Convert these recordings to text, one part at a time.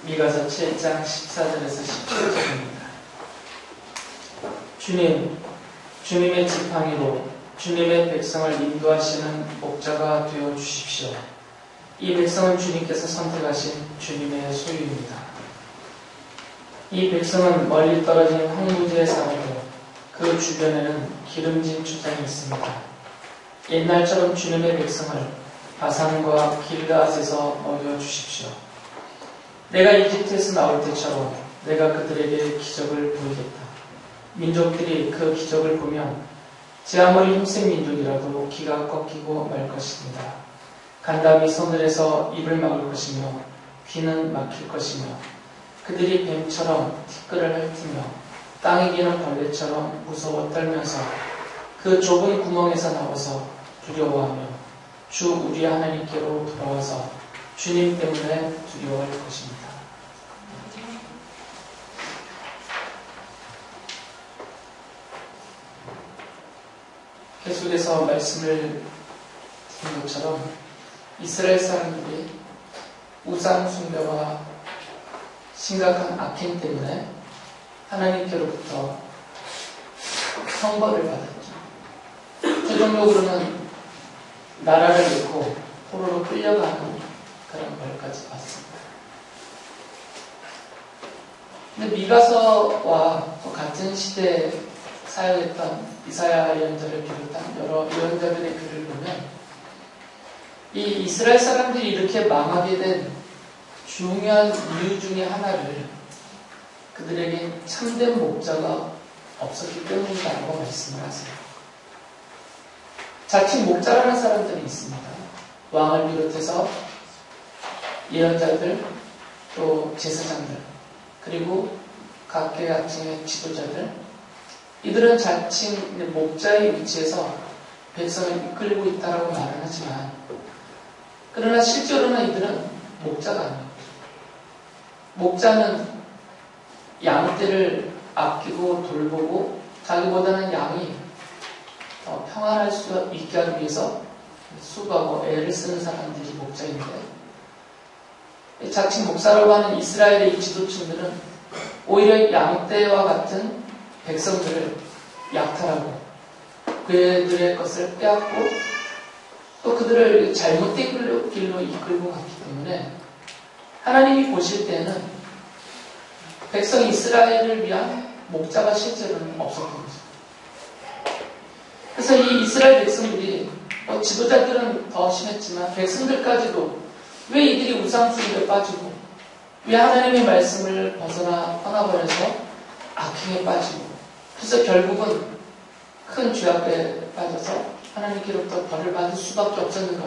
미가서 7장 14절에서 17절입니다. 주님의 지팡이로 주님의 백성을 인도하시는 목자가 되어 주십시오. 이 백성은 주님께서 선택하신 주님의 소유입니다. 이 백성은 멀리 떨어진 황무지에 살아도 그 주변에는 기름진 초장이 있습니다. 옛날처럼 주님의 백성을 바산과 길르앗에서 먹여 주십시오. 내가 이집트에서 나올 때처럼 내가 그들에게 기적을 보이겠다. 민족들이 그 기적을 보면 제 아무리 힘센 민족이라도 귀가 꺾이고 말 것입니다. 간담이 서늘해서 입을 막을 것이며 귀는 막힐 것이며 그들이 뱀처럼 티끌을 핥으며 땅에 기는 벌레처럼 무서워 떨면서 그 좁은 구멍에서 나와서 두려워하며 주 우리 하나님께로 돌아와서 주님 때문에 두려워할 것입니다. 계속해서 말씀을 드린 것처럼 이스라엘 사람들이 우상 숭배와 심각한 악행 때문에 하나님께로부터 형벌을 받았죠. 최종적으로는 나라를 잃고 포로로 끌려가는 그런 벌까지 받습니다. 근데 미가서와 같은 시대에 사역했던 이사야 예언자를 비롯한 여러 예언자들의 글을 보면 이 이스라엘 사람들이 이렇게 망하게 된 중요한 이유 중에 하나를 그들에게 참된 목자가 없었기 때문이라고 말씀을 하세요. 자칭 목자라는 사람들이 있습니다. 왕을 비롯해서 예언자들, 또 제사장들, 그리고 각계 각층의 지도자들, 이들은 자칭 목자의 위치에서 백성을 이끌고 있다라고 말을 하지만 그러나 실제로는 이들은 목자가 아닙니다. 목자는 양떼를 아끼고 돌보고 자기보다는 양이 더 평안할 수 있게 하기 위해서 수고하고 애를 쓰는 사람들이 목자인데 자칭 목사라고 하는 이스라엘의 이 지도층들은 오히려 양떼와 같은 백성들을 약탈하고 그들의 것을 빼앗고 또 그들을 잘못된 길로 이끌고 갔기 때문에 하나님이 보실 때는 백성 이스라엘을 위한 목자가 실제로는 없었던 거죠. 그래서 이 이스라엘 백성들이 지도자들은 더 심했지만 백성들까지도 왜 이들이 우상숭배에 빠지고 왜 하나님의 말씀을 벗어나 떠나버려서 악행에 빠지고 그래서 결국은 큰 죄악에 빠져서 하나님께로부터 벌을 받을 수밖에 없었는가.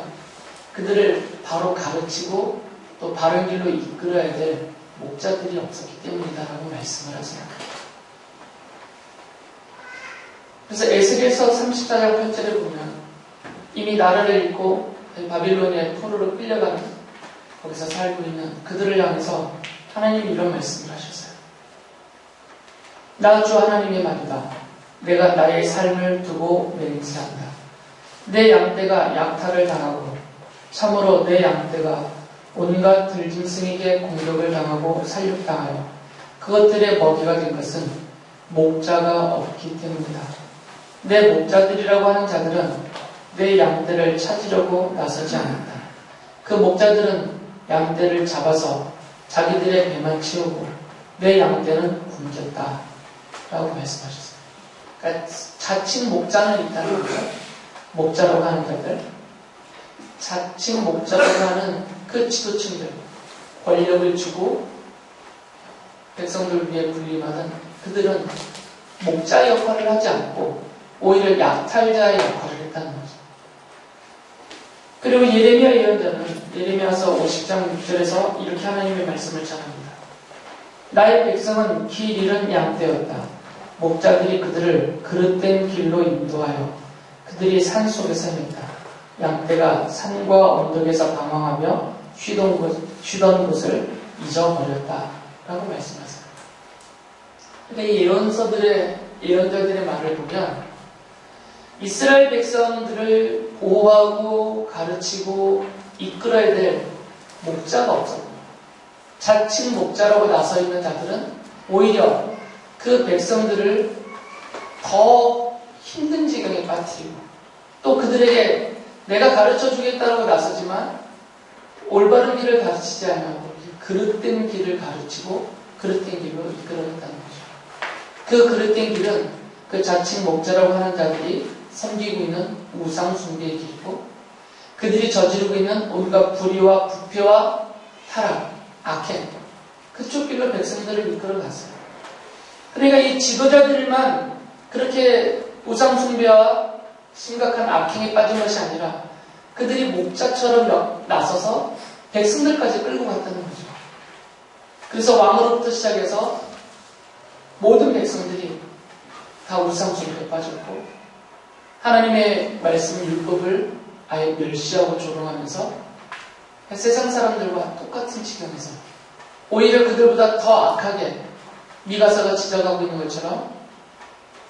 그들을 바로 가르치고 또 바른 길로 이끌어야 될 목자들이 없었기 때문이다라고 말씀을 하세요. 그래서 에스겔서 34장 8절에 보면 이미 나라를 잃고 바빌로니아의 포로로 끌려가는 거기서 살고 있는 그들을 향해서 하나님이 이런 말씀을 하셨어요. 나 주 하나님의 말이다. 내가 나의 삶을 두고 맹세한다. 내 양떼가 약탈을 당하고 참으로 내 양떼가 온갖 들짐승에게 공격을 당하고 살육당하여 그것들의 먹이가 된 것은 목자가 없기 때문이다. 내 목자들이라고 하는 자들은 내 양떼를 찾으려고 나서지 않았다. 그 목자들은 양떼를 잡아서 자기들의 배만 채우고 내 양떼는 굶겼다 라고 말씀하셨어요. 그러니까 자칭 목자는 있다는 거죠. 목자라고 하는 자들, 자칭 목자라고 하는 그 지도층들, 권력을 주고 백성들 위해 군림하는 그들은 목자 역할을 하지 않고 오히려 약탈자의 역할을 했다는 거죠. 그리고 예레미야 예언자는 예레미야서 50장 6절에서 이렇게 하나님의 말씀을 전합니다. 나의 백성은 길 잃은 양떼였다. 목자들이 그들을 그릇된 길로 인도하여 그들이 산 속에서 헤맸다. 양떼가 산과 언덕에서 방황하며 쉬던 곳을 잊어버렸다. 라고 말씀하세요. 그러니까 이 예언자들의 말을 보면 이스라엘 백성들을 보호하고 가르치고 이끌어야 될 목자가 없었고 자칭 목자라고 나서 있는 자들은 오히려 그 백성들을 더 힘든 지경에 빠뜨리고 또 그들에게 내가 가르쳐 주겠다고 나서지만 올바른 길을 가르치지 않고 그릇된 길을 가르치고 그릇된 길로 이끌어냈다는 거죠. 그 그릇된 길은 그 자칭 목자라고 하는 자들이 섬기고 있는 우상 숭배의 길이고 그들이 저지르고 있는 온갖 불의와 부패와 타락, 악행 그쪽 길로 백성들을 이끌어갔어요. 그러니까 이 지도자들만 그렇게 우상 숭배와 심각한 악행에 빠진 것이 아니라 그들이 목자처럼 나서서 백성들까지 끌고 갔다는 거죠. 그래서 왕으로부터 시작해서 모든 백성들이 다 우상 숭배에 빠졌고 하나님의 말씀 율법을 아예 멸시하고 조롱하면서 세상 사람들과 똑같은 지경에서 오히려 그들보다 더 악하게 미가서가 지적하고 있는 것처럼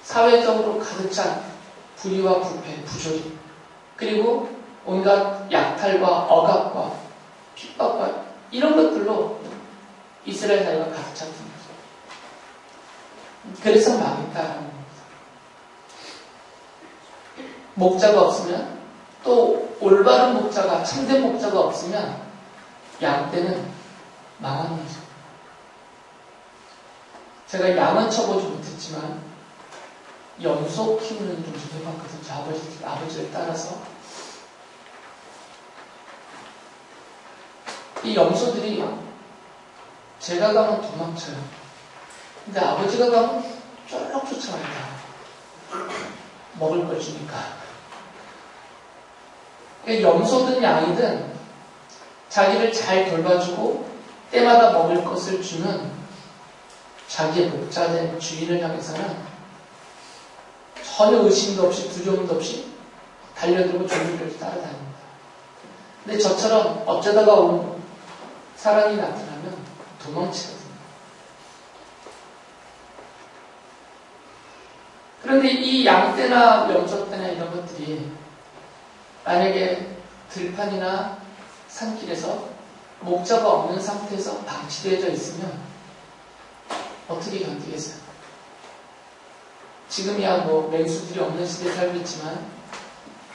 사회적으로 가득 찬 불의와 부패, 부조리 그리고 온갖 약탈과 억압과 핍박과 이런 것들로 이스라엘 사회가 가득 찼던 거죠. 그래서 망했다라는 겁니다. 목자가 없으면 또 올바른 목자가 참된 목자가 없으면 양떼는 망하는 거죠. 제가 양은 쳐보지 못했지만 염소 키우는 일을 좀 해봤거든요. 아버지를 따라서 이 염소들이 제가 가면 도망쳐요. 근데 아버지가 가면 쫄록 쫓아갑니다. 먹을 걸 주니까. 염소든 양이든 자기를 잘 돌봐주고 때마다 먹을 것을 주는 자기의 목자된 주인을 향해서는 전혀 의심도 없이 두려움도 없이 달려들고 주인을 따라다닙니다. 근데 저처럼 어쩌다가 온 사람이 나타나면 도망치거든요. 그런데 이 양떼나 염소떼나 이런 것들이 만약에 들판이나 산길에서 목자가 없는 상태에서 방치되어져 있으면 어떻게 견디겠어요? 지금이야 뭐 맹수들이 없는 시대에 살고 있지만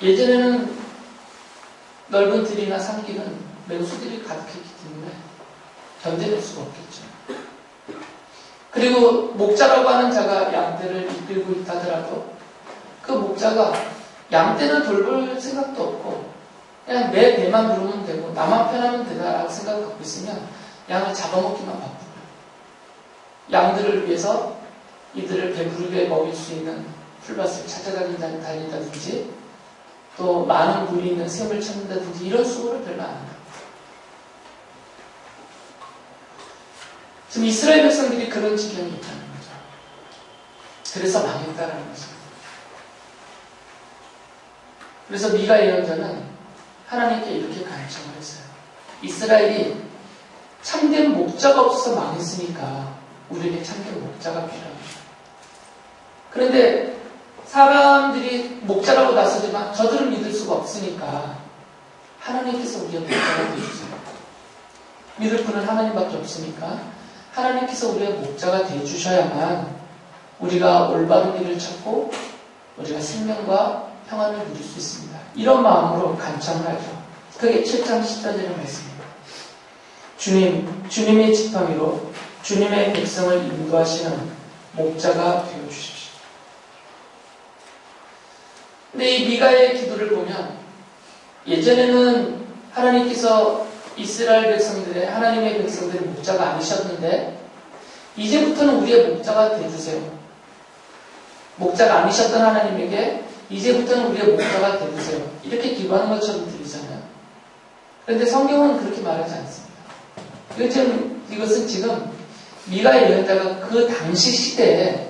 예전에는 넓은 들이나 산길은 맹수들이 가득했기 때문에 견뎌낼 수가 없겠죠. 그리고 목자라고 하는 자가 양떼를 이끌고 있다더라도 그 목자가 양떼는 돌볼 생각도 없고 그냥 내 배만 누르면 되고 나만 편하면 되다라고 생각하고 있으면 양을 잡아먹기만 바쁘고요. 양들을 위해서 이들을 배부르게 먹일 수 있는 풀밭을 찾아다닌다든지 또 많은 물이 있는 샘을 찾는다든지 이런 수고를 별로 안 합니다. 지금 이스라엘 백성들이 그런 지경이 있다는 거죠. 그래서 망했다라는 거죠. 그래서 미가 예언자는 하나님께 이렇게 간청을 했어요. 이스라엘이 참된 목자가 없어서 망했으니까 우리에게 참된 목자가 필요합니다. 그런데 사람들이 목자라고 나서지만 저들은 믿을 수가 없으니까 하나님께서 우리의 목자가 되어주세요. 믿을 분은 하나님밖에 없으니까 하나님께서 우리의 목자가 되어주셔야만 우리가 올바른 길을 찾고 우리가 생명과 평안을 누릴 수 있습니다. 이런 마음으로 간청을 하죠. 그게 7장 14절의 말씀입니다. 주님의 지팡이로 주님의 백성을 인도하시는 목자가 되어주십시오. 근데 이 미가의 기도를 보면 예전에는 하나님께서 이스라엘 백성들의 하나님의 백성들의 목자가 아니셨는데 이제부터는 우리의 목자가 되어주세요. 목자가 아니셨던 하나님에게 이제부터는 우리의 목자가 되어주세요. 이렇게 기도하는 것처럼 들리잖아요. 그런데 성경은 그렇게 말하지 않습니다. 이것은 지금 미가 예언자가 그 당시 시대에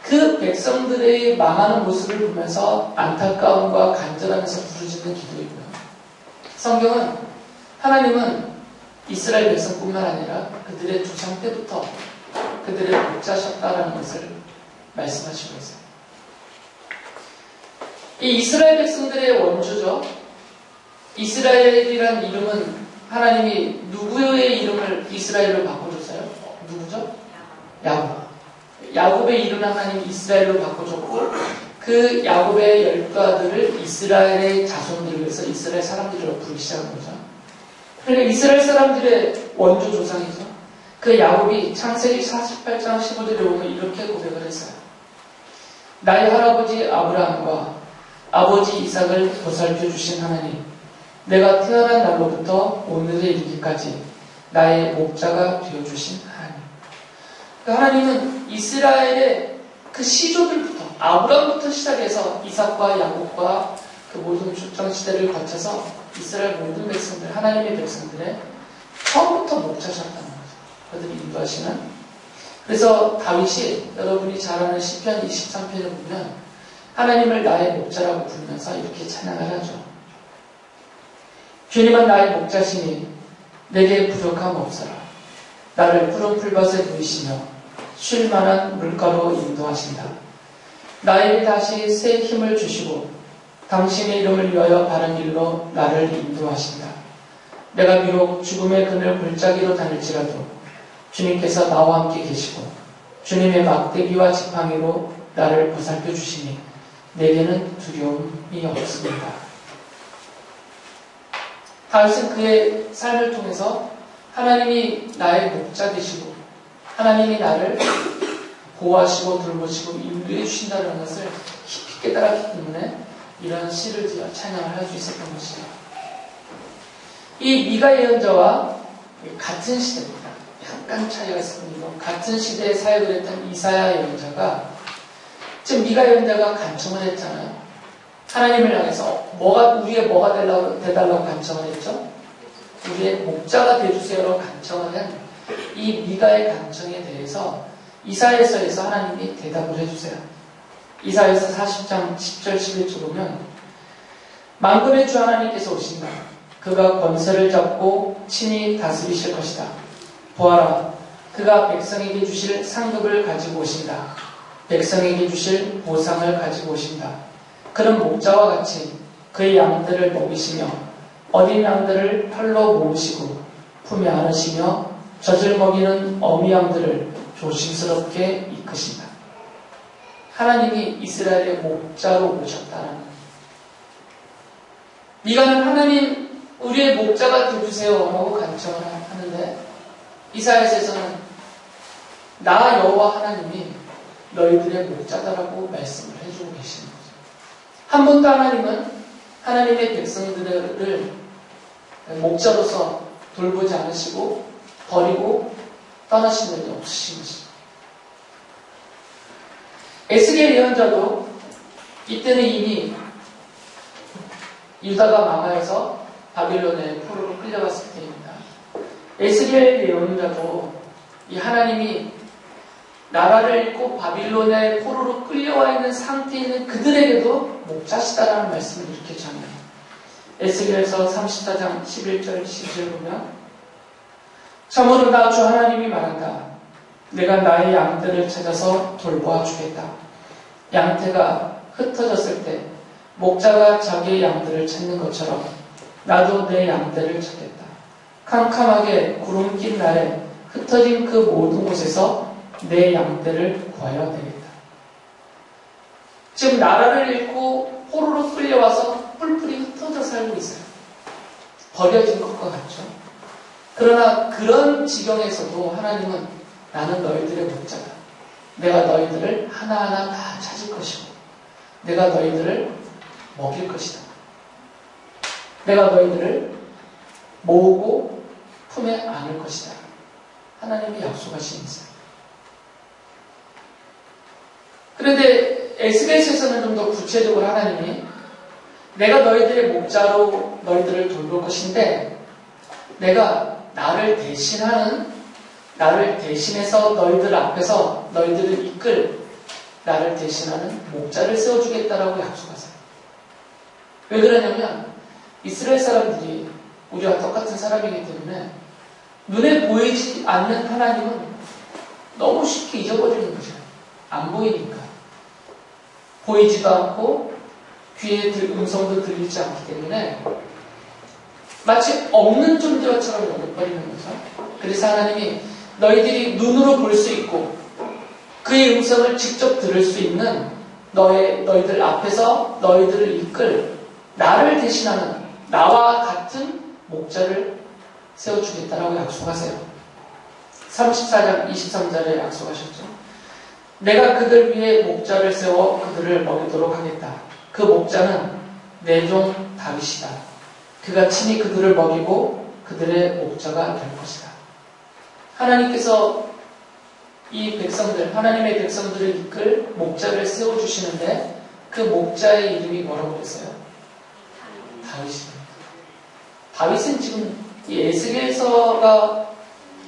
그 백성들의 망하는 모습을 보면서 안타까움과 간절하면서 부르짖는 기도이고요. 성경은 하나님은 이스라엘 백성뿐만 아니라 그들의 조상 때부터 그들의 목자셨다라는 것을 말씀하시고 있어요. 이 이스라엘 백성들의 원조죠. 이스라엘이란 이름은 하나님이 누구의 이름을 이스라엘로 바꿔줬어요? 누구죠? 야곱. 야곱의 이름을 하나님이 이스라엘로 바꿔줬고 그 야곱의 열두 아들을 이스라엘의 자손들을 위해서 이스라엘 사람들이라고 부르기 시작한 거죠. 그러니까 이스라엘 사람들의 원조 조상이죠. 그 야곱이 창세기 48장 15절에 보면 이렇게 고백을 했어요. 나의 할아버지 아브라함과 아버지 이삭을 보살펴 주신 하나님, 내가 태어난 날로부터 오늘에 이르기까지 나의 목자가 되어주신 하나님. 그 하나님은 이스라엘의 그 시조들부터 아브라함부터 시작해서 이삭과 야곱과 그 모든 출정 시대를 거쳐서 이스라엘 모든 백성들, 하나님의 백성들의 처음부터 목자셨다는 거죠. 그들이 인도하시는. 그래서 다윗이 여러분이 잘 아는 시편 23편을 보면 하나님을 나의 목자라고 부르면서 이렇게 찬양을 하죠. 주님은 나의 목자시니 내게 부족함 없어라. 나를 푸른 풀밭에 누이시며 쉴 만한 물가로 인도하신다. 나에게 다시 새 힘을 주시고 당신의 이름을 위하여 바른 길로 나를 인도하신다. 내가 비록 죽음의 그늘 골짜기로 다닐지라도 주님께서 나와 함께 계시고 주님의 막대기와 지팡이로 나를 보살펴 주시니 내게는 두려움이 없습니다. 다윗은 그의 삶을 통해서 하나님이 나의 목자 되시고 하나님이 나를 보호하시고 돌보시고 인도해 주신다는 것을 깊이 깨달았기 때문에 이런 시를 지어 찬양을 할 수 있었던 것이죠. 이 미가 예언자와 같은 시대입니다. 약간 차이가 있습니다. 같은 시대에 사역을 했던 이사야 예언자가 지금 미가 예언자가 간청을 했잖아요. 하나님을 향해서 우리의 뭐가 되달라고 간청을 했죠? 우리의 목자가 되주세요라고 간청을 한 이 미가의 간청에 대해서 이사야서에서 하나님이 대답을 해주세요. 이사야서 40장 10절 11절 보면 만군의 주 하나님께서 오신다. 그가 권세를 잡고 친히 다스리실 것이다. 보아라, 그가 백성에게 주실 상급을 가지고 오신다. 백성에게 주실 보상을 가지고 오신다. 그는 목자와 같이 그의 양들을 먹이시며 어린 양들을 팔로 모으시고 품에 안으시며 젖을 먹이는 어미 양들을 조심스럽게 이끄신다. 하나님이 이스라엘의 목자로 오셨다는 거예요. 미가는 하나님 우리의 목자가 되주세요 라고 간청을 하는데 이사야서에서는 나 여호와 하나님이 너희들의 목자다라고 말씀을 해주고 계시는 거죠. 한 번도 하나님은 하나님의 백성들을 목자로서 돌보지 않으시고 버리고 떠나신 적이 없으신 것입니다. 에스겔 예언자도 이때는 이미 유다가 망하여서 바빌론의 포로로 끌려갔을 때입니다. 에스겔 예언자도 이 하나님이 나라를 잃고 바빌론의 포로로 끌려와 있는 상태에 있는 그들에게도 목자시다라는 말씀을 이렇게 전해요. 에스겔서 34장 11절 12절 보면 참으로 나 주 하나님이 말한다. 내가 나의 양들을 찾아서 돌보아 주겠다. 양태가 흩어졌을 때 목자가 자기의 양들을 찾는 것처럼 나도 내 양들을 찾겠다. 캄캄하게 구름 낀 날에 흩어진 그 모든 곳에서 내 양들을 구하여 되겠다. 지금 나라를 잃고 포로로 끌려와서 뿔뿔이 흩어져 살고 있어요. 버려진 것과 같죠. 그러나 그런 지경에서도 하나님은 나는 너희들의 목자다. 내가 너희들을 하나하나 다 찾을 것이고 내가 너희들을 먹일 것이다. 내가 너희들을 모으고 품에 안을 것이다. 하나님이 약속하신 있어요. 그런데 에스겔서에서는 좀 더 구체적으로 하나님이 내가 너희들의 목자로 너희들을 돌볼 것인데 내가 나를 대신해서 너희들 앞에서 너희들을 이끌 나를 대신하는 목자를 세워주겠다라고 약속하세요. 왜 그러냐면 이스라엘 사람들이 우리와 똑같은 사람이기 때문에 눈에 보이지 않는 하나님은 너무 쉽게 잊어버리는 거죠. 안 보이니까. 보이지도 않고 귀에 음성도 들리지 않기 때문에 마치 없는 존재처럼 여겨버리는 거죠. 그래서 하나님이 너희들이 눈으로 볼 수 있고 그의 음성을 직접 들을 수 있는 너희들 앞에서 너희들을 이끌 나를 대신하는 나와 같은 목자를 세워주겠다라고 약속하세요. 34장 23절에 약속하셨죠. 내가 그들 위에 목자를 세워 그들을 먹이도록 하겠다. 그 목자는 내 종 다윗이다. 그가 친히 그들을 먹이고 그들의 목자가 될 것이다. 하나님께서 이 백성들, 하나님의 백성들을 이끌 목자를 세워주시는데 그 목자의 이름이 뭐라고 그랬어요? 다윗입니다. 다윗은 지금 이 에스겔서가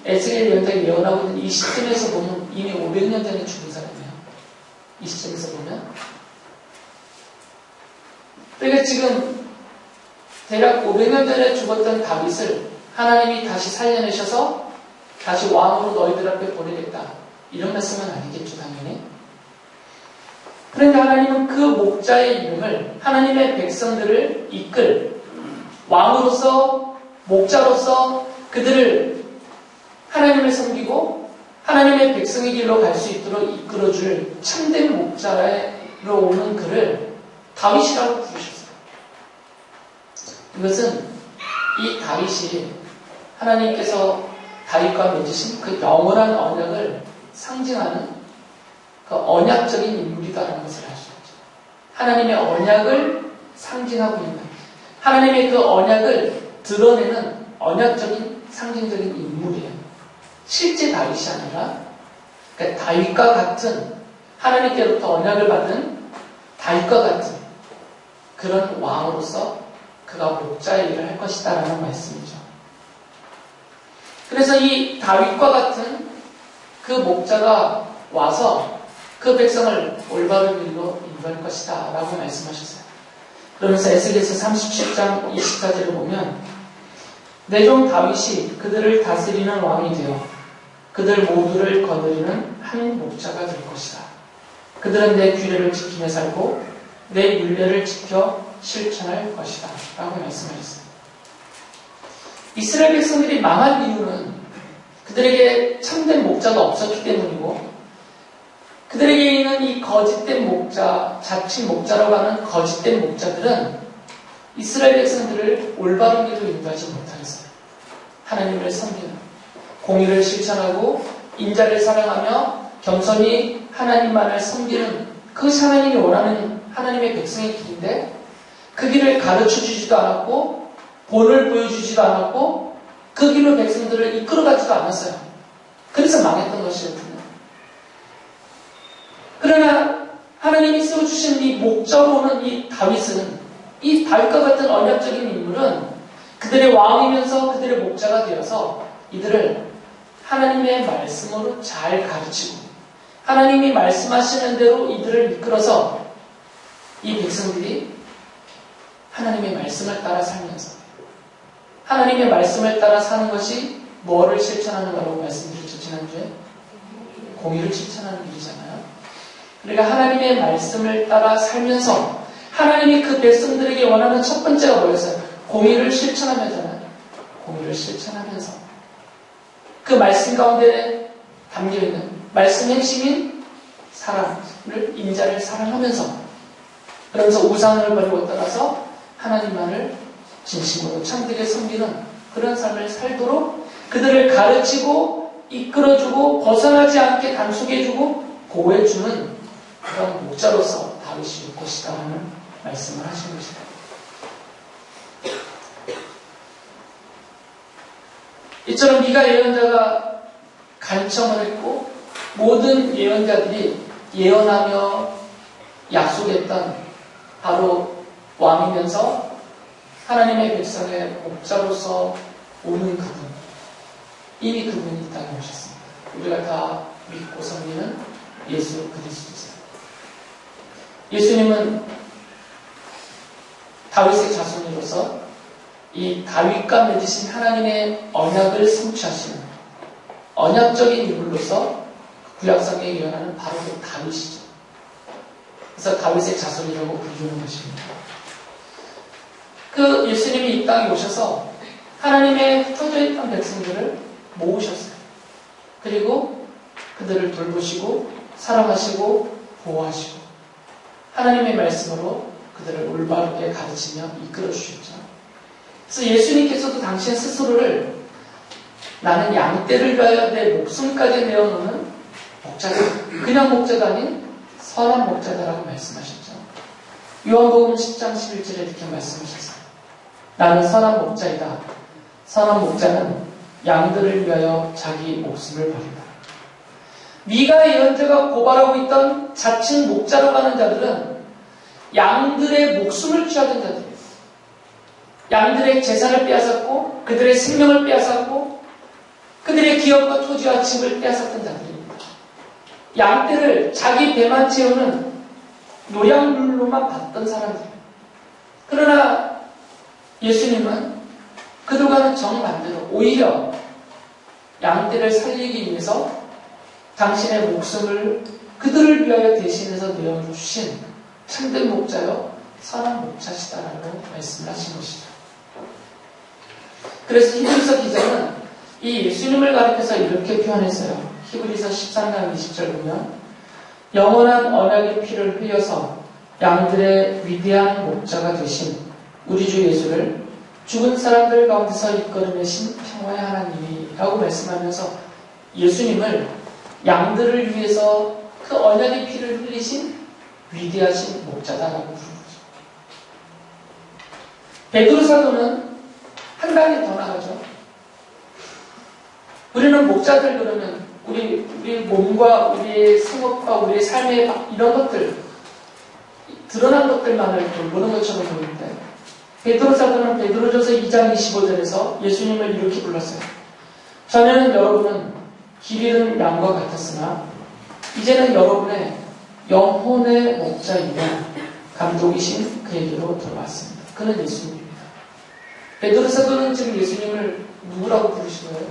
에스겔 예언자가 예언하고 있는 이 시점에서 보면 이미 500년 전에 죽은 사람이에요. 이 시점에서 보면. 그러니까 지금 대략 500년 전에 죽었던 다윗을 하나님이 다시 살려내셔서 다시 왕으로 너희들 앞에 보내겠다. 이런 말씀은 아니겠죠, 당연히. 그런데 하나님은 그 목자의 이름을 하나님의 백성들을 이끌 왕으로서, 목자로서 그들을 하나님을 섬기고 하나님의 백성의 길로 갈 수 있도록 이끌어줄 참된 목자로 오는 그를 다윗이라고 부르셨어요. 이것은 이 다윗이 하나님께서 다윗과 맺으신 그 영원한 언약을 상징하는 그 언약적인 인물이다라는 것을 알 수 있죠. 하나님의 언약을 상징하고 있는, 하나님의 그 언약을 드러내는 언약적인 상징적인 인물이에요. 실제 다윗이 아니라 그러니까 다윗과 같은 하나님께로부터 언약을 받은 다윗과 같은 그런 왕으로서 그가 목자의 일을 할 것이다 라는 말씀이죠. 그래서 이 다윗과 같은 그 목자가 와서 그 백성을 올바른 길로 인도할 것이다 라고 말씀하셨어요. 그러면서 에스겔서 37장 24절을 보면 내 종 다윗이 그들을 다스리는 왕이 되어 그들 모두를 거느리는 한 목자가 될 것이다. 그들은 내 규례를 지키며 살고 내 율례를 지켜 실천할 것이다 라고 말씀하셨어요. 이스라엘 백성들이 망할 이유는 그들에게 참된 목자가 없었기 때문이고 그들에게 있는 이 거짓된 목자, 자칭 목자라고 하는 거짓된 목자들은 이스라엘 백성들을 올바른 길로 인도하지 못하겠어요. 하나님을 섬기는, 공의를 실천하고 인자를 사랑하며 겸손히 하나님만을 섬기는 그것이 하나님이 원하는 하나님의 백성의 길인데 그 길을 가르쳐주지도 않았고 본을 보여주지도 않았고 그 길로 백성들을 이끌어가지도 않았어요. 그래서 망했던 것이거든요. 그러나 하나님이 세워주신 이 목자로 오는 이 다윗은 이 다윗과 같은 언약적인 인물은 그들의 왕이면서 그들의 목자가 되어서 이들을 하나님의 말씀으로 잘 가르치고 하나님이 말씀하시는 대로 이들을 이끌어서 이 백성들이 하나님의 말씀을 따라 살면서 하나님의 말씀을 따라 사는 것이 뭐를 실천하는 거라고 말씀드렸죠, 지난주에? 공의를 실천하는 일이잖아요. 그러니까 하나님의 말씀을 따라 살면서 하나님이 그 백성들에게 원하는 첫 번째가 뭐였어요? 공의를 실천하면서는 공의를 실천하면서 그 말씀 가운데 담겨있는 말씀 핵심인 사랑을, 인자를 사랑하면서 그러면서 우상을 버리고 떠나서 하나님만을 진심으로 참되게 섬기는 그런 삶을 살도록 그들을 가르치고 이끌어주고 벗어나지 않게 단속해주고 보호해주는 그런 목자로서 다윗이 올 것이다 하는 말씀을 하신 것이다. 이처럼 미가 예언자가 간청을 했고 모든 예언자들이 예언하며 약속했던 바로 왕이면서 하나님의 백성의 목자로서 오는 그분, 이미 그분이 이 땅에 오셨습니다. 우리가 다 믿고 섬기는 예수 그리스도세요. 예수님은 다윗의 자손으로서 이 다윗과 맺으신 하나님의 언약을 성취하시는 언약적인 인물로서 구약성경에 예언하는 바로 그 다윗이죠. 그래서 다윗의 자손이라고 부르는 것입니다. 그 예수님이 이 땅에 오셔서 하나님의 흩어져 있던 백성들을 모으셨어요. 그리고 그들을 돌보시고 사랑하시고 보호하시고 하나님의 말씀으로 그들을 올바르게 가르치며 이끌어 주셨죠. 그래서 예수님께서도 당신 스스로를 나는 양떼를 위하여 내 목숨까지 내어놓는 목자다. 그냥 목자가 아닌 선한 목자다라고 말씀하셨죠. 요한복음 10장 11절에 이렇게 말씀하셨어요. 나는 선한 목자이다. 선한 목자는 양들을 위하여 자기 목숨을 버린다. 미가 예언자가 고발하고 있던 자칭 목자라고 하는 자들은 양들의 목숨을 취하던 자들이에요. 양들의 재산을 빼앗았고 그들의 생명을 빼앗았고 그들의 기업과 토지와 집을 빼앗았던 자들입니다. 양떼를 자기 배만 채우는 노량물로만 봤던 사람들이에요. 그러나 예수님은 그들과는 정반대로 오히려 양떼를 살리기 위해서 당신의 목숨을 그들을 위하여 대신해서 내어주신 참된 목자요 선한 목자시다라고 말씀을 하신 것이죠. 그래서 히브리서 기자는 이 예수님을 가리켜서 이렇게 표현했어요. 히브리서 13장 20절 보면 영원한 언약의 피를 흘려서 양들의 위대한 목자가 되신 우리 주 예수를 죽은 사람들 가운데서 이끌어내신 평화의 하나님이라고 말씀하면서 예수님을 양들을 위해서 그 언약의 피를 흘리신 위대하신 목자다라고 부르는 거죠. 베드로 사도는 한 단계 더 나가죠. 우리는 목자들 그러면 우리 몸과 우리의 생업과 우리의 삶의 이런 것들 드러난 것들만을 돌보는 것처럼 보이는데 베드로 사도는 베드로전서 2장 25절에서 예수님을 이렇게 불렀어요. 전에는 여러분은 길 잃은 양과 같았으나 이제는 여러분의 영혼의 목자이며 감독이신 그에게로 돌아왔습니다. 그는 예수님입니다. 베드로 사도는 지금 예수님을 누구라고 부르신 거예요?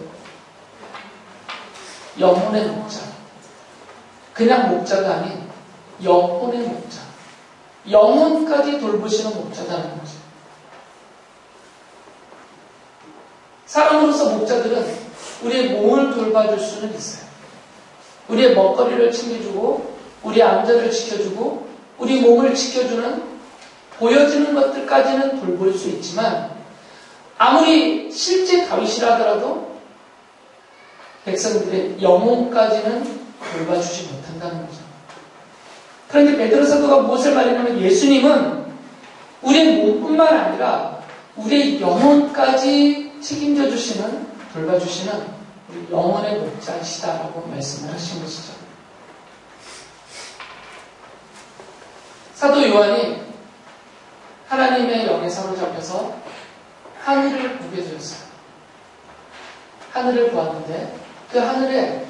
영혼의 목자. 그냥 목자가 아닌 영혼의 목자. 영혼까지 돌보시는 목자다는 거죠. 사람으로서 목자들은 우리의 몸을 돌봐줄 수는 있어요. 우리의 먹거리를 챙겨주고 우리의 안전을 지켜주고 우리 몸을 지켜주는 보여지는 것들까지는 돌볼 수 있지만 아무리 실제 다윗이라 하더라도 백성들의 영혼까지는 돌봐주지 못한다는 거죠. 그런데 베드로 사도가 무엇을 말했냐면 예수님은 우리의 몸뿐만 아니라 우리의 영혼까지 책임져 주시는, 돌봐주시는 우리 영혼의 목자이시다라고 말씀을 하신 것이죠. 사도 요한이 하나님의 영에 사로잡혀서 하늘을 보게 되었어요. 하늘을 보았는데 그 하늘에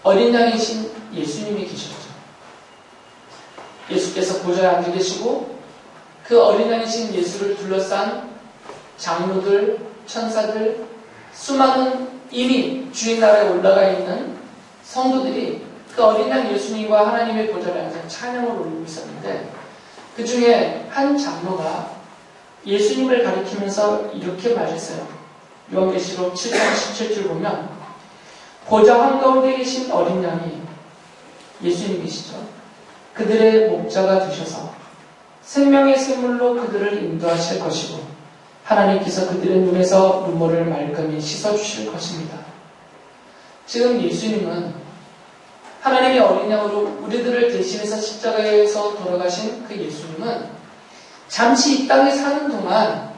어린 양이신 예수님이 계셨죠. 예수께서 보좌에 앉아 계시고 그 어린 양이신 예수를 둘러싼 장로들, 천사들, 수많은 이미 주의 나라에 올라가 있는 성도들이 그 어린 양 예수님과 하나님의 보좌에 앉아 찬양을 올리고 있었는데 그 중에 한 장로가 예수님을 가리키면서 이렇게 말했어요. 요한계시록 7장 17절 보면 보좌 한가운데 계신 어린 양이 예수님이시죠. 그들의 목자가 되셔서 생명의 샘물로 그들을 인도하실 것이고 하나님께서 그들의 눈에서 눈물을 말끔히 씻어주실 것입니다. 지금 예수님은 하나님의 어린 양으로 우리들을 대신해서 십자가에서 돌아가신 그 예수님은 잠시 이 땅에 사는 동안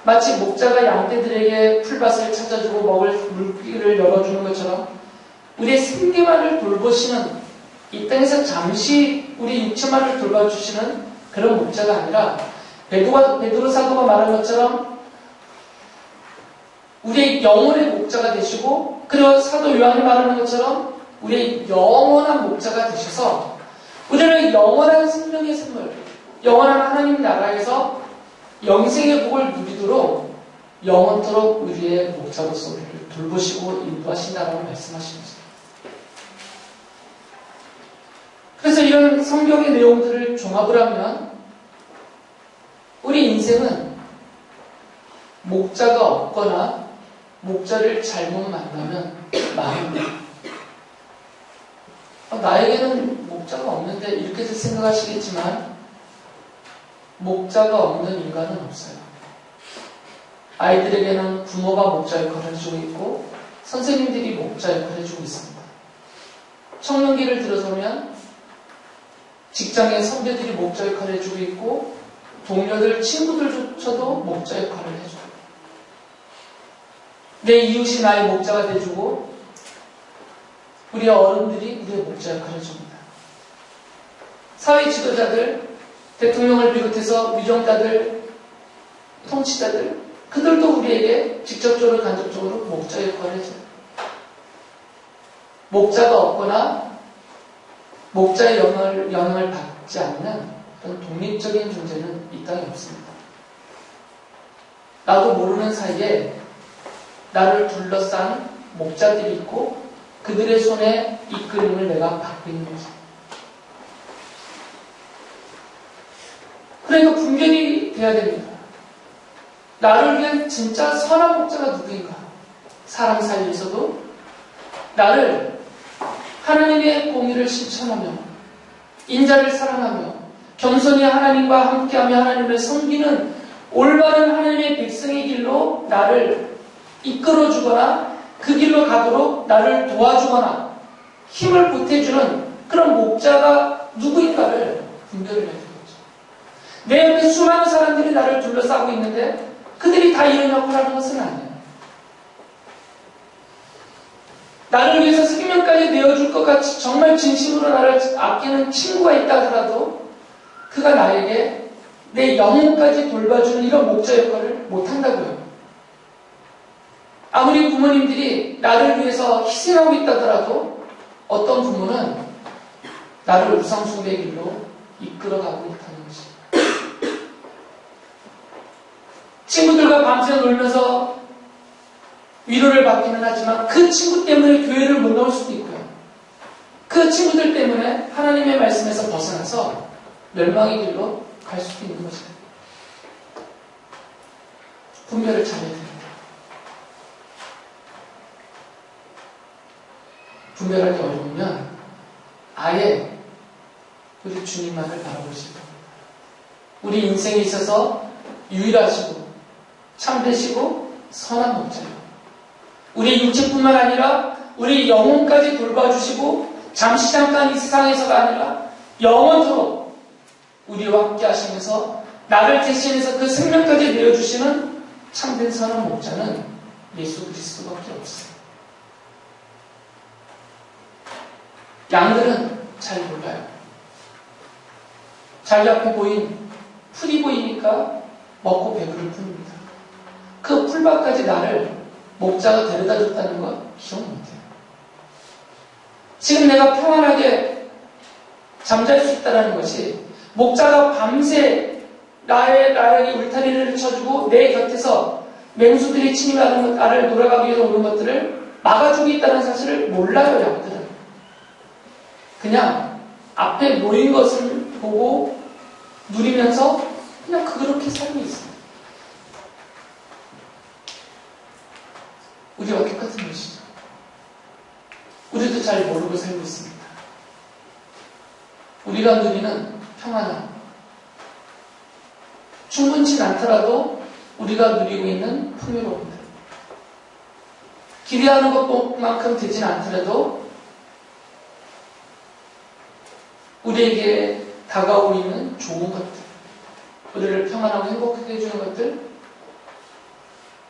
마치 목자가 양떼들에게 풀밭을 찾아주고 먹을 물길을 열어주는 것처럼 우리의 생계만을 돌보시는 이 땅에서 잠시 우리 육체만을 돌봐주시는 그런 목자가 아니라 베드로 사도가 말한 것처럼 우리의 영혼의 목자가 되시고 그리고 사도 요한이 말하는 것처럼 우리의 영원한 목자가 되셔서 우리는 영원한 생명의 선물, 영원한 하나님 나라에서 영생의 복을 누리도록 영원토록 우리의 목자로서 우리를 돌보시고 인도하신다라고 말씀하십니다. 그래서 이런 성경의 내용들을 종합을 하면 우리 인생은 목자가 없거나 목자를 잘못 만나면 망합니다. 나에게는 목자가 없는데 이렇게 생각하시겠지만 목자가 없는 인간은 없어요. 아이들에게는 부모가 목자 역할을 해주고 있고 선생님들이 목자 역할을 해주고 있습니다. 청년기를 들어서면 직장의 선배들이 목자 역할을 해주고 있고 동료들, 친구들조차도 목자 역할을 해줘요. 내 이웃이 나의 목자가 돼주고 우리 어른들이 우리의 목자 역할을 해줍니다. 사회 지도자들, 대통령을 비롯해서 위정자들, 통치자들, 그들도 우리에게 직접적으로 간접적으로 목자 역할을 해줘요. 목자가 없거나 목자의 영향을 받지 않는 그런 독립적인 존재는 이 땅에 없습니다. 나도 모르는 사이에 나를 둘러싼 목자들이 있고 그들의 손에 이끌림을 내가 받고 있는 거죠. 그러니까 분별이 돼야 됩니다. 나를 위한 진짜 선한 목자가 누구인가? 사람 사이에서도 나를 하나님의 공의를 실천하며 인자를 사랑하며 겸손히 하나님과 함께하며 하나님을 섬기는 올바른 하나님의 백성의 길로 나를 이끌어주거나 그 길로 가도록 나를 도와주거나 힘을 보태주는 그런 목자가 누구인가를 분별을 해야 되는 거죠. 내 옆에 수많은 사람들이 나를 둘러싸고 있는데 그들이 다 이런 역할을 하는 것은 아니에요. 나를 위해서 생명까지 내어줄 것 같이 정말 진심으로 나를 아끼는 친구가 있다 하더라도 그가 나에게 내 영혼까지 돌봐주는 이런 목자 역할을 못한다고요. 아무리 부모님들이 나를 위해서 희생하고 있다더라도 어떤 부모는 나를 우상숭배의 길로 이끌어가고 있다는 것입니다. 친구들과 밤새 놀면서 위로를 받기는 하지만 그 친구 때문에 교회를 못 나올 수도 있고요. 그 친구들 때문에 하나님의 말씀에서 벗어나서 멸망의 길로 갈 수도 있는 것이에요. 분별을 잘해야 됩니다. 분별하기 어려우면 아예 우리 주님만을 바라보실 겁니다. 우리 인생에 있어서 유일하시고 참되시고 선한 목자예요. 우리 육체뿐만 아니라 우리 영혼까지 돌봐주시고 잠시 잠깐 이 세상에서가 아니라 영원토록 우리와 함께 하시면서 나를 대신해서 그 생명까지 내어주시는 참된 선한 목자는 예수 그리스도밖에 없어요. 양들은 잘 몰라요. 자기 앞에 보인 풀이 보이니까 먹고 배부를 뿐입니다. 그 풀밭까지 나를 목자가 데려다 줬다는 건 기억 못해요. 지금 내가 평안하게 잠잘 수 있다는 것이 목자가 밤새 나에게 울타리를 쳐주고 내 곁에서 맹수들이 침입하는 것, 나를 돌아가기 위해서 오는 것들을 막아주고 있다는 사실을 몰라요, 양들은. 그냥 앞에 놓인 것을 보고 누리면서 그냥 그렇게 살고 있어요. 우리와 똑같은 것이죠. 우리도 잘 모르고 살고 있습니다. 우리가 누리는 평안함, 충분치 않더라도 우리가 누리고 있는 풍요로움들, 기대하는 것만큼 되진 않더라도 우리에게 다가오고 있는 좋은 것들, 우리를 평안하고 행복하게 해주는 것들,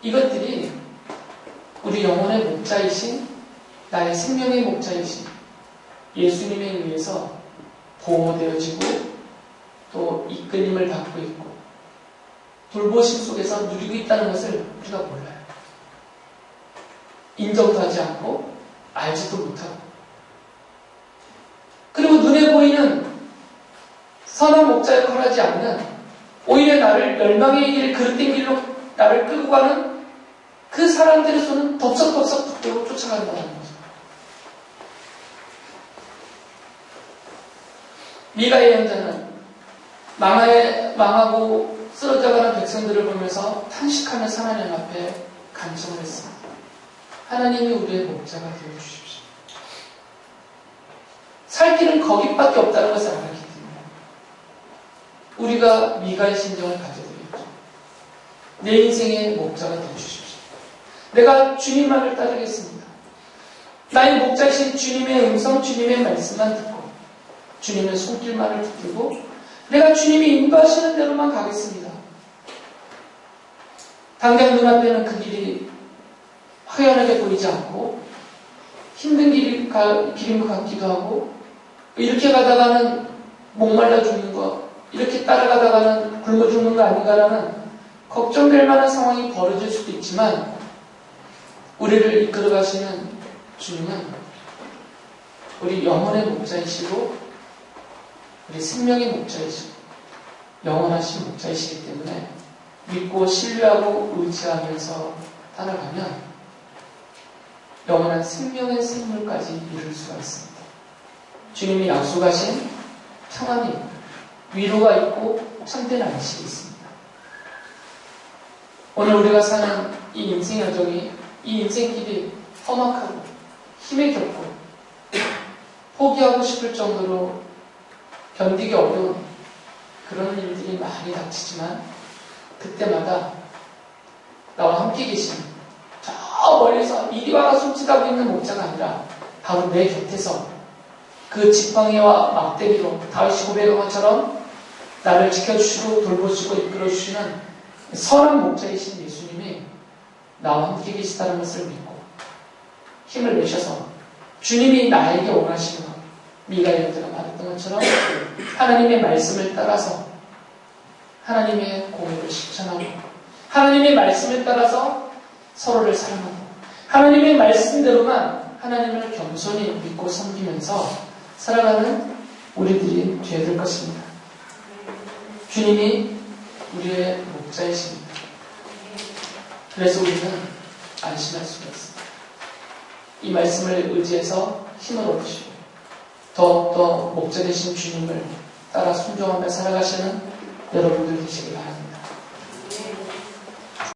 이것들이 우리 영혼의 목자이신, 나의 생명의 목자이신 예수님에 의해서 보호되어지고 또 이끌림을 받고 있고 돌보심 속에서 누리고 있다는 것을 우리가 몰라요. 인정도 하지 않고 알지도 못하고, 그리고 눈에 보이는 선한 목자 역할을 하지 않는, 오히려 나를 멸망의 길, 그릇된 길로 나를 끌고 가는 그 사람들의 손은 덥석덥석 붙들고 쫓아간다는 거죠. 미가의 형제는 망하고 쓰러져가는 백성들을 보면서 탄식하면서 하나님 앞에 간청을 했습니다. 하나님이 우리의 목자가 되어주십시오. 살 길은 거기밖에 없다는 것을 알았기 때문에 우리가 미가의 심정을 가져드리죠. 내 인생의 목자가 되어주십시오. 내가 주님만을 따르겠습니다. 나의 목자이신 주님의 음성, 주님의 말씀만 듣고 주님의 손길만을 붙들고 내가 주님이 인도하시는 대로만 가겠습니다. 당장 눈앞에는 그 길이 확연하게 보이지 않고 힘든 길인 것 같기도 하고 이렇게 가다가는 목말라 죽는 거, 이렇게 따라가다가는 굶어 죽는 거 아닌가라는 걱정될 만한 상황이 벌어질 수도 있지만 우리를 이끌어 가시는 주님은 우리 영혼의 목자이시고 우리 생명의 목자이시고 영원하신 목자이시기 때문에 믿고 신뢰하고 의지하면서 따라가면 영원한 생명의 생물까지 이룰 수가 있습니다. 주님이 약속하신 평안이 위로가 있고 참된 안식이 있습니다. 오늘 우리가 사는 이 인생 여정이, 이 인생길이 험악하고 힘에 겹고 포기하고 싶을 정도로 견디기 어려운 그런 일들이 많이 닥치지만 그때마다 나와 함께 계신 저 멀리서 이리와가 숨지다고 있는 목자가 아니라 바로 내 곁에서 그 지팡이와 막대기로 다윗이 고백한 것처럼 나를 지켜주시고 돌보시고 이끌어주시는 선한 목자이신 예수님이 나와 함께 계시다는 것을 믿고 힘을 내셔서 주님이 나에게 원하시는 것, 미가의 여자가 말했던 것처럼 하나님의 말씀을 따라서 하나님의 공의를 실천하고 하나님의 말씀을 따라서 서로를 사랑하고 하나님의 말씀대로만 하나님을 겸손히 믿고 섬기면서 살아가는 우리들이 되어야 될 것입니다. 주님이 우리의 목자이십니다. 그래서 우리는 안심할 수가 있습니다. 이 말씀을 의지해서 힘을 얻으시고 더욱더 목자 되신 주님을 따라 순종하며 살아가시는 여러분들 되시기 바랍니다.